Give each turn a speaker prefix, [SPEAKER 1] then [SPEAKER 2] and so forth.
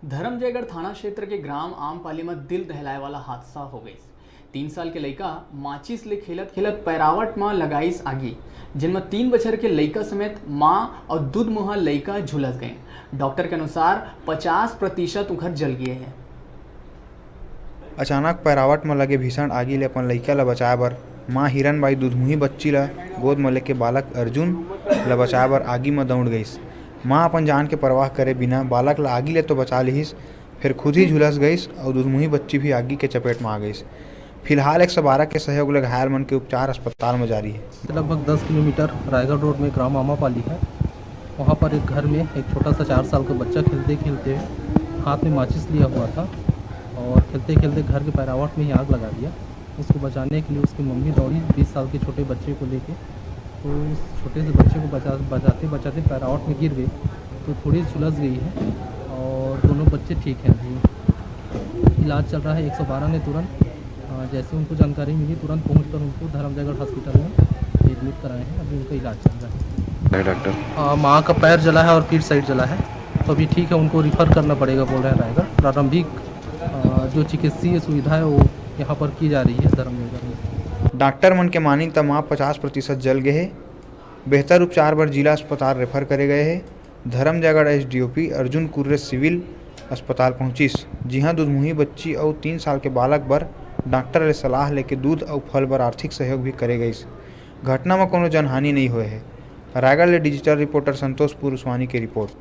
[SPEAKER 1] धर्मजयगढ़ थाना क्षेत्र के ग्राम आमपाली में दिल दहलाए वाला हादसा हो गई। 3 साल के लड़का माचिस ले खेलत खेलत पैरावट में लगाईस आगी, जिनमें 3 बछर के लड़का समेत मां और दूध मुहा लड़का झुलस गए। डॉक्टर के अनुसार 50% उखर जल गए हैं।
[SPEAKER 2] अचानक पैरावट में लगे भीषण आगी ले अपन लइका ल बचाए बर मां हिरनबाई दूधमुही बच्ची ल गोद में लेके बालक अर्जुन ल बचाए बर आगी में दौड़ गईस। मां अपन जान के परवाह करे बिना बालक ल आगी ले तो बचा लिहिस, फिर खुद ही झुलस गईस और दूधमुही बच्ची भी आगी के चपेट में आ गईस। फिलहाल 112 के सहयोग ले घायल मन के उपचार अस्पताल में जारी है।
[SPEAKER 3] लगभग 10 किलोमीटर रायगढ़ रोड में ग्राम आमापाली है। वहाँ पर एक घर में एक छोटा सा 4 साल का बच्चा खेलते खेलते हाथ में माचिस लिया हुआ था और खेलते खेलते घर के पैरावट में ही आग लगा दिया। उसको बचाने के लिए उसकी मम्मी दौड़ी 20 साल के छोटे बच्चे को लेके, तो उस छोटे से बच्चे को बचाते बचाते पैरावट में गिर गई, तो थोड़ी झुलस गई है और दोनों बच्चे ठीक हैं। अभी इलाज चल रहा है। 112 ने तुरंत जैसे उनको जानकारी मिली तुरंत पहुंचकर उनको धर्मजयगढ़ हॉस्पिटल में एडमिट कराए हैं। अभी उनका इलाज चल रहा है।
[SPEAKER 2] डॉक्टर
[SPEAKER 3] माँ का पैर जला है और पीठ साइड जला है, तो अभी ठीक है, उनको रिफ़र करना पड़ेगा बोल रहे हैं रायगढ़। प्रारंभिक जो चिकित्सीय सुविधा है वो यहाँ पर की जा रही है धर्मजयगढ़ में।
[SPEAKER 2] डॉक्टर मन के मानी त मां 50% जल गए है। बेहतर उपचार बर जिला अस्पताल रेफर करे गए है। धर्मजयगढ़ एसडीओपी अर्जुन कुर्रे सिविल अस्पताल पहुंचिस, जिहां दूधमुही बच्ची और 3 साल के बालक बर डॉक्टर ले सलाह लेके दूध और फल बर आर्थिक सहयोग भी करे गईस। घटना में कोनो जनहानि नहीं हुए है। रायगढ़ ले डिजिटल रिपोर्टर संतोष पुरुषवानी की रिपोर्ट।